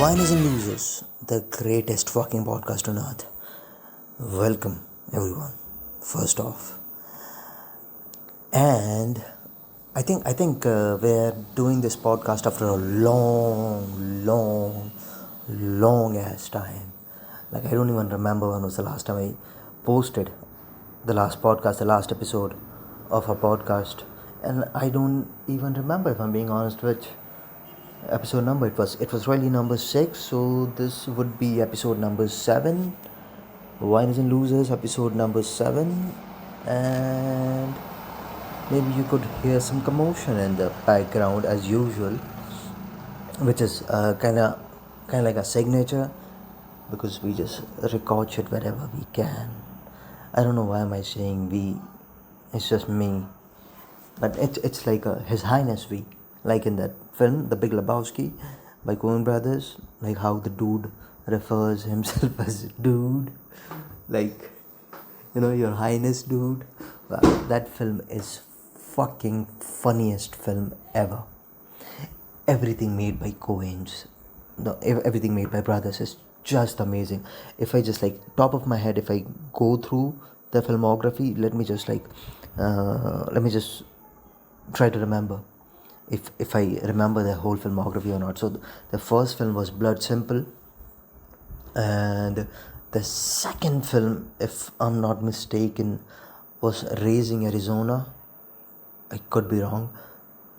Whiners and Losers, the greatest fucking podcast on earth. Welcome, everyone. First off, and I think we're doing this podcast after a long ass time. Like I don't even remember when was the last time I posted the last podcast, the last episode of a podcast, and I don't even remember, if I'm being honest, which episode number it was really number 6, so this would be episode number 7. Winners and Losers, episode number 7. And maybe you could hear some commotion in the background as usual, which is kind of like a signature, because we just record shit wherever we can. I don't know why am I saying we, it's just me, but it's like His Highness we, like in that film The Big Lebowski by Coen brothers, like how the dude refers himself as dude, like, Your Highness dude. Wow, that film is fucking funniest film ever. Everything made by Coens, no, everything made by brothers is just amazing. If I just, like, top of my head, if I go through the filmography, let me just try to remember if I remember the whole filmography or not. So the first film was Blood Simple, and the second film, if I'm not mistaken, was Raising Arizona. I could be wrong.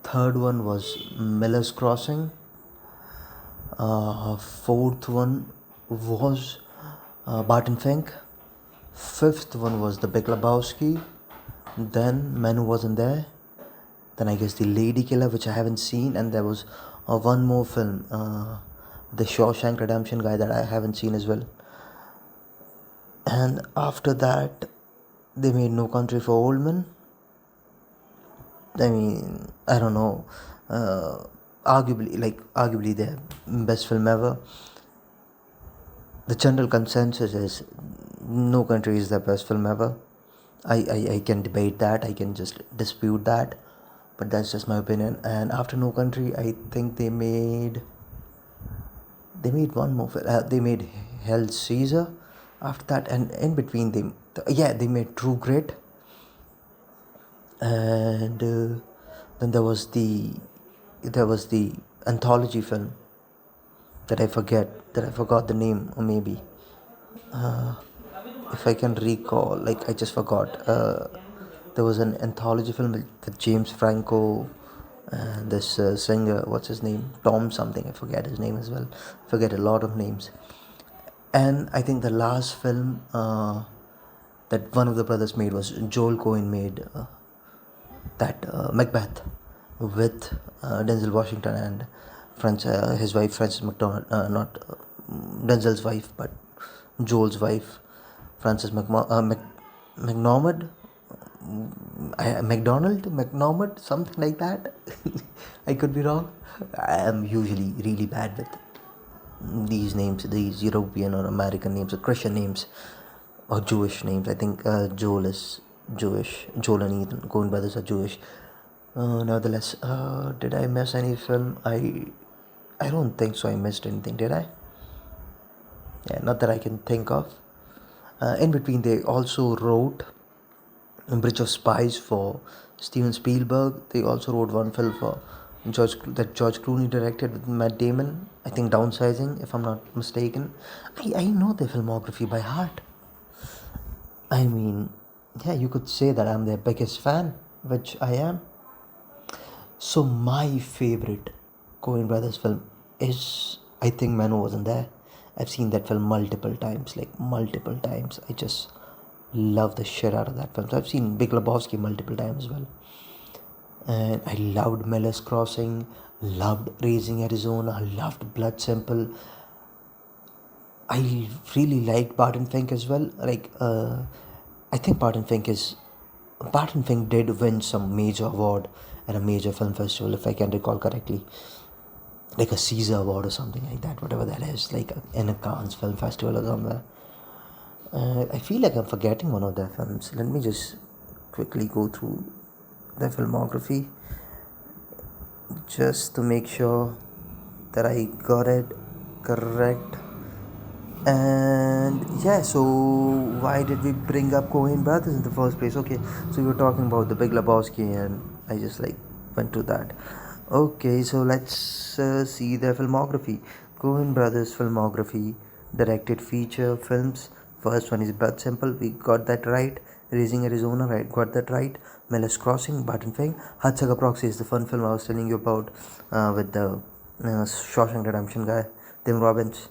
Third one was Miller's Crossing. Fourth one was Barton Fink. Fifth one was The Big Lebowski. Then Man Who Wasn't There. Then I guess The Lady Killer, which I haven't seen. And there was one more film, The Shawshank Redemption guy, that I haven't seen as well. And after that, they made No Country for Old Men. I mean, I don't know. Arguably their best film ever. The general consensus is No Country is their best film ever. I can debate that. I can just dispute that. But that's just my opinion. And after No Country, I think they made one more film. They made Hell Caesar after that, and in between they made True Grit. And then there was the anthology film that I forgot the name, or maybe if I can recall, like I just forgot. There was an anthology film with James Franco and this singer, what's his name, Tom something, I forget his name as well, forget a lot of names. And I think the last film that one of the brothers made was Joel Coen made, that Macbeth, with Denzel Washington and his wife Frances McDormand, not Denzel's wife, but Joel's wife, Frances McDormand, something like that. I could be wrong. I am usually really bad with these names, these European or American names, or Christian names, or Jewish names. I think Joel is Jewish. Joel and Ethan Coen brothers are Jewish. Nevertheless, did I miss any film? I don't think so. I missed anything, did I? Yeah, not that I can think of. In between, they also wrote Bridge of Spies for Steven Spielberg. They also wrote one film for George Clooney directed with Matt Damon. I think Downsizing, if I'm not mistaken. I know their filmography by heart. I mean, yeah, you could say that I'm their biggest fan, which I am. So my favorite Coen brothers film is, I think, Man Who Wasn't There. I've seen that film multiple times. I just love the shit out of that film. So I've seen Big Lebowski multiple times as well. And I loved Miller's Crossing, loved Raising Arizona, loved Blood Simple. I really liked Barton Fink as well. I think Barton Fink did win some major award at a major film festival, if I can recall correctly, like a Caesar award or something like that, whatever that is, like in a Cannes film festival or somewhere. I feel like I'm forgetting one of their films. Let me just quickly go through their filmography just to make sure that I got it correct. And yeah, so why did we bring up Coen brothers in the first place? Okay, so we were talking about the Big Lebowski, and I just like went to that. Okay, so let's see their filmography. Coen brothers filmography: directed feature films. First one is Blood Simple, we got that right. Raising Arizona, right, got that right. Miller's Crossing, Barton Fink. Hudsucker Proxy is the fun film I was telling you about, with the Shawshank Redemption guy, Tim Robbins.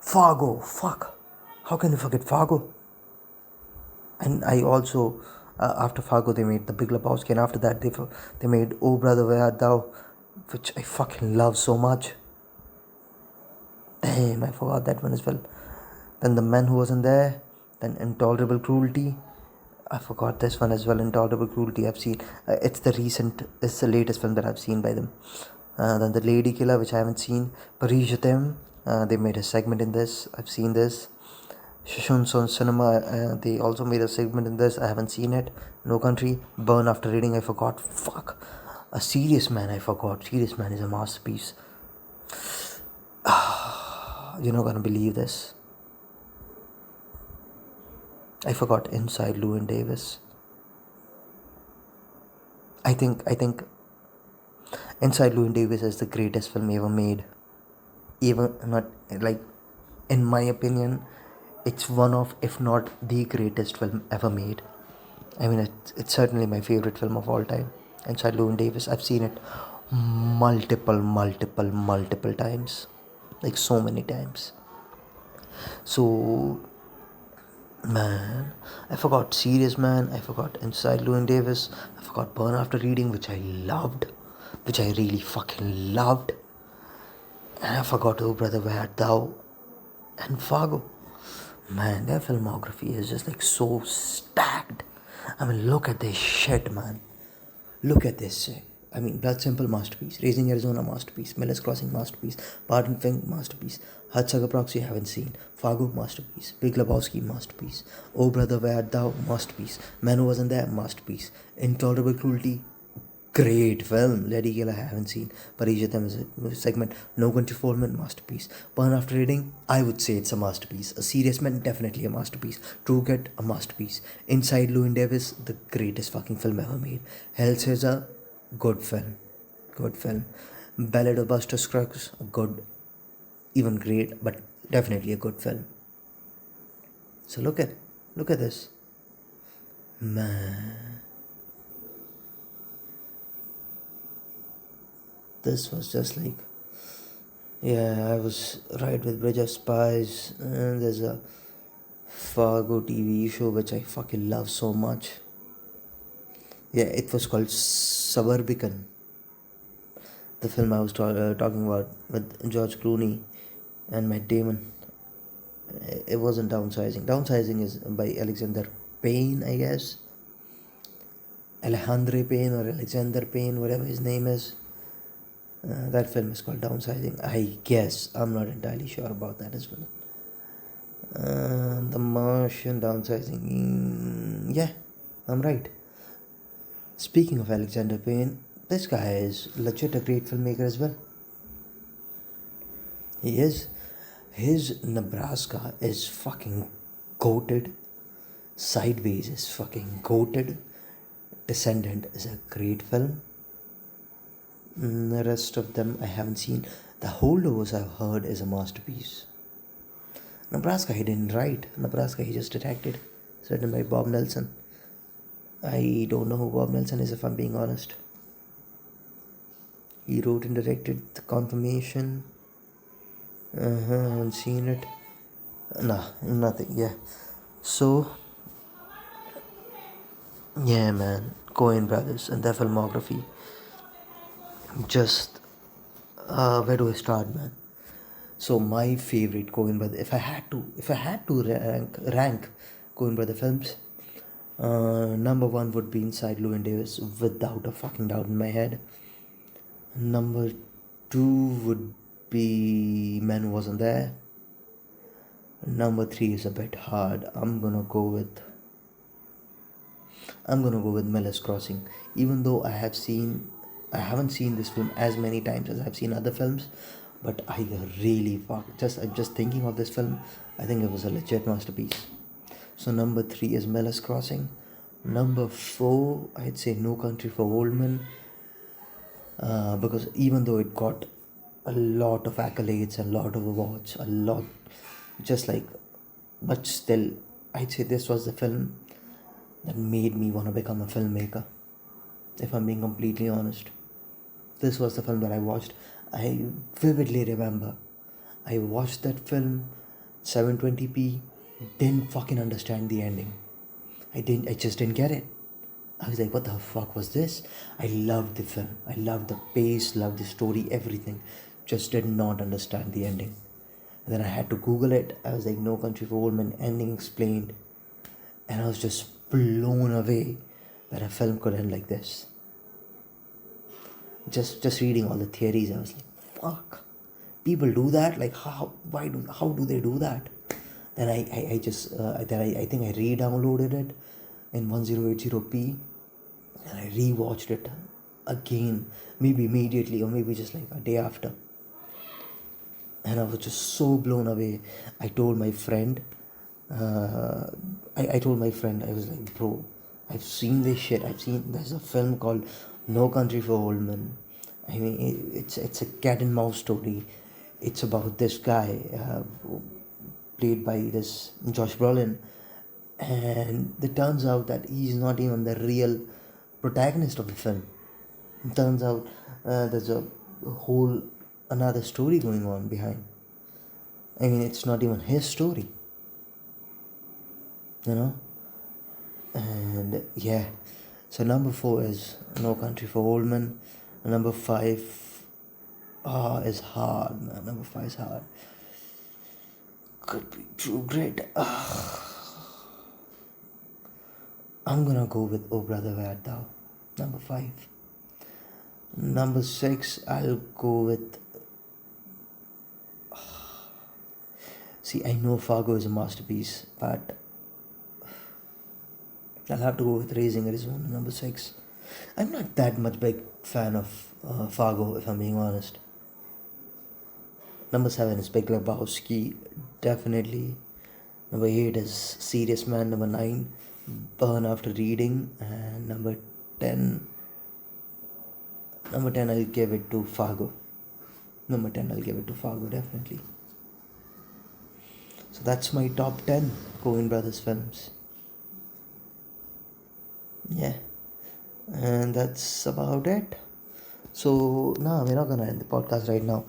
Fargo, fuck. How can you forget Fargo? And I also, after Fargo, they made The Big Lebowski, and after that, they made Oh Brother Where Art Thou, which I fucking love so much. Damn, I forgot that one as well. Then The Man Who Wasn't There, then Intolerable Cruelty. I forgot this one as well, Intolerable Cruelty. I've seen, it's the latest film that I've seen by them. Then The Lady Killer, which I haven't seen. Paris Je T'aime, they made a segment in this. I've seen this. Shishun Cinema, they also made a segment in this. I haven't seen it. No Country, Burn After Reading, I forgot. Fuck. A Serious Man, I forgot. Serious Man is a masterpiece. You're not gonna believe this. I forgot Inside Llewyn Davis. I think Inside Llewyn Davis is the greatest film ever made. Even not like, in my opinion, it's one of, if not the greatest film ever made. I mean, it's certainly my favorite film of all time. Inside Llewyn Davis, I've seen it multiple times, like so many times. So, man, I forgot Serious Man, I forgot Inside Llewyn Davis, I forgot Burn After Reading, which I loved, which I really fucking loved, and I forgot Oh Brother Where Art Thou, and Fargo. Man, their filmography is just like so stacked. I mean, look at this shit, man. Look at this shit. I mean, Blood Simple, masterpiece. Raising Arizona, masterpiece. Miller's Crossing, masterpiece. Barton Fink, masterpiece. Hudsucker Proxy, haven't seen. Fargo, masterpiece. Big Lebowski, masterpiece. Oh Brother Where Art Thou, masterpiece. Man Who Wasn't There, masterpiece. Intolerable Cruelty, great film. Lady Killer, I haven't seen. Paris Je T'aime is a segment. No Country for Old Men, masterpiece. Burn After Reading, I would say it's a masterpiece. A Serious Man, definitely a masterpiece. True Grit, a masterpiece. Inside Llewyn Davis, the greatest fucking film ever made. Hell Caesar, good film. Good film. Ballad of Buster Scruggs, a good, even great, but definitely a good film. So look at this. Man. This was just like, yeah, I was right with Bridge of Spies, and there's a Fargo TV show which I fucking love so much. Yeah, it was called Suburbican. The film I was talking about with George Clooney and Matt Damon. It wasn't Downsizing. Downsizing is by Alexander Payne, I guess. Alejandro Payne or Alexander Payne, whatever his name is. That film is called Downsizing, I guess. I'm not entirely sure about that as well. The Martian, Downsizing. Yeah, I'm right. Speaking of Alexander Payne, this guy is legit a great filmmaker as well. He is. His Nebraska is fucking goated. Sideways is fucking goated. Descendant is a great film. The rest of them I haven't seen. The Holdovers I've heard is a masterpiece. Nebraska he didn't write. Nebraska he just directed. It's written by Bob Nelson. I don't know who Bob Nelson is, if I'm being honest. He wrote and directed The Confirmation. I haven't seen it. Nah, nothing. Yeah. So, yeah, man. Coen brothers and their filmography. Just, where do I start, man? So my favorite Coen brother, if I had to rank Coen brother films, number one would be Inside Llewyn Davis, without a fucking doubt in my head. Number two would be Man Who Wasn't There. Number three is a bit hard. I'm gonna go with Miller's Crossing. Even though I haven't seen this film as many times as I've seen other films, but I really I'm just thinking of this film. I think it was a legit masterpiece. So number 3 is Miller's Crossing. Number 4, I'd say No Country for Old Men, because even though it got a lot of accolades, a lot of awards, a lot, just like, but still, I'd say this was the film that made me want to become a filmmaker. If I'm being completely honest, this was the film that I watched. I vividly remember I watched that film 720p, didn't fucking understand the ending. I just didn't get it. I was like, what the fuck was this? I loved the film. I loved the pace, loved the story, everything. Just did not understand the ending. And then I had to Google it. I was like, No Country for Old Men, ending explained. And I was just blown away that a film could end like this. Just reading all the theories, I was like, fuck. People do that? Like, how do they do that? Then I think I re-downloaded it in 1080p, and I re-watched it again, maybe immediately or maybe just like a day after, and I was just so blown away. I told my friend, I told my friend, I was like, bro, I've seen this shit. There's a film called No Country for Old Men. I mean, it's a cat and mouse story. It's about this guy, played by this Josh Brolin, and it turns out that he's not even the real protagonist of the film. It turns out there's a whole another story going on behind. I mean, it's not even his story, you know. And yeah, so number 4 is No Country for Old Men. Number 5 is hard, man. Number 5 is hard. Could be True Grit. I'm gonna go with Oh Brother Where Art Thou, number 5. Number 6, I'll go with. See, I know Fargo is a masterpiece, but I'll have to go with Raising Arizona, number 6. I'm not that much big fan of Fargo, if I'm being honest. Number 7 is Big Lebowski, definitely. Number 8 is Serious Man. Number 9, Burn After Reading. And number 10, I'll give it to Fargo. Definitely. So that's my top 10 Coen Brothers films. Yeah, and that's about it. So no, we're not gonna end the podcast right now.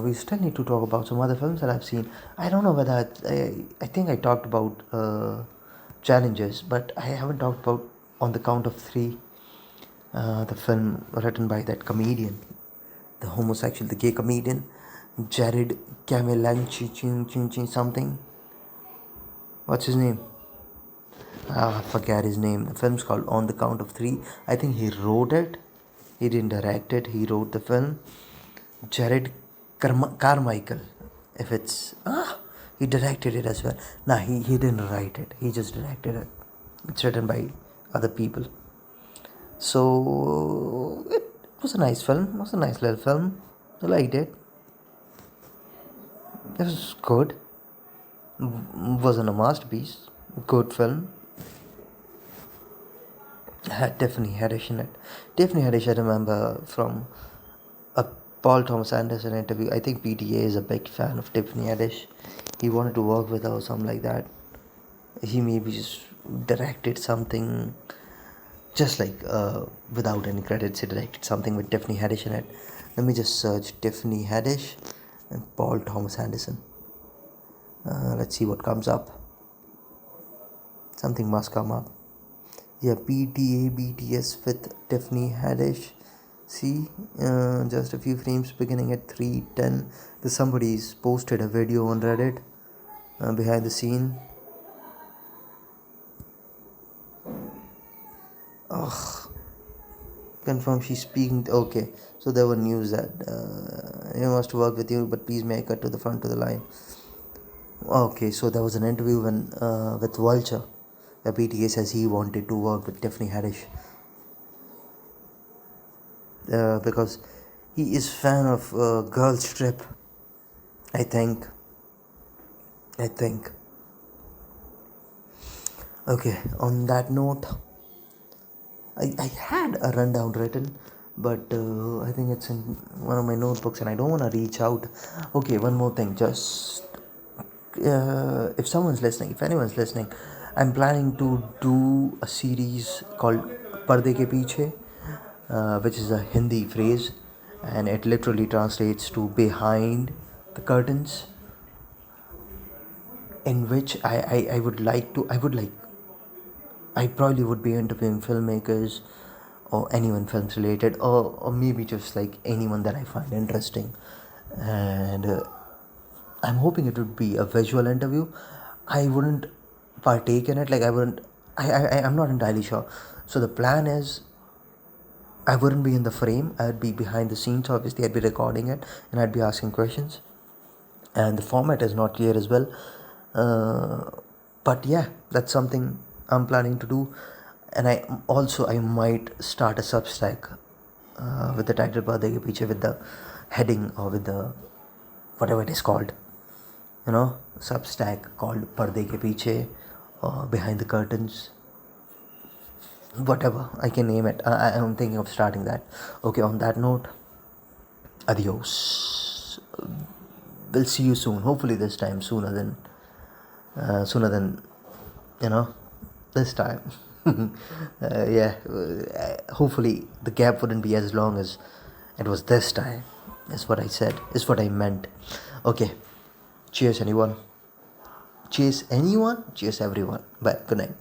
We still need to talk about some other films that I've seen. I don't know whether I think I talked about Challenges, but I haven't talked about On the Count of Three, the film written by that comedian, the gay comedian, Jared Camelanchi something. What's his name? I forget his name. The film's called On the Count of Three. I think he wrote it. He didn't direct it. He wrote the film. Jared Carmichael. If it's he directed it as well. Nah, he didn't write it. He just directed it. It's written by other people. So it was a nice film. It was a nice little film. I liked it. It was good. Wasn't a masterpiece. Good film. Had Tiffany Haddish in it. Tiffany Haddish, I remember from a Paul Thomas Anderson interview. I think PTA is a big fan of Tiffany Haddish. He wanted to work with her or something like that. He maybe just directed something, just like without any credits. He directed something with Tiffany Haddish in it. Let me just search Tiffany Haddish and Paul Thomas Anderson. Let's see what comes up. Something must come up. Yeah, PTA BTS with Tiffany Haddish. See, just a few frames beginning at 3:10. Somebody's posted a video on Reddit behind the scene. Confirm she's speaking. Okay, so there were news that he wants to work with you, but please may I cut to the front of the line. Okay, so there was an interview with Vulture. The PTA says he wanted to work with Tiffany Haddish because he is fan of Girls Trip. I think. I think. Okay, on that note, I had a rundown written, but I think it's in one of my notebooks and I don't want to reach out. Okay, one more thing. Just if someone's listening, if anyone's listening, I'm planning to do a series called Parde Ke Piche, which is a Hindi phrase and it literally translates to behind the curtains, in which I would like to, I probably would be interviewing filmmakers or anyone films related, or maybe just like anyone that I find interesting. And I'm hoping it would be a visual interview. I wouldn't partake in it, like I wouldn't, I'm not entirely sure. So the plan is I wouldn't be in the frame, I'd be behind the scenes, obviously, I'd be recording it and I'd be asking questions. And the format is not clear as well. But yeah, that's something I'm planning to do. And I might start a Substack with the title Parde Ke Piche, with the heading or with the whatever it is called, Substack called Parde Ke Piche or Behind the Curtains, whatever I can name it. I'm thinking of starting that. Okay, on that note, adios. We'll see you soon. Hopefully this time sooner than this time. Yeah. Hopefully the gap wouldn't be as long as it was this time. Is what I said. Is what I meant. Okay. Cheers, anyone. Cheers, anyone. Cheers, everyone. Bye. Good night.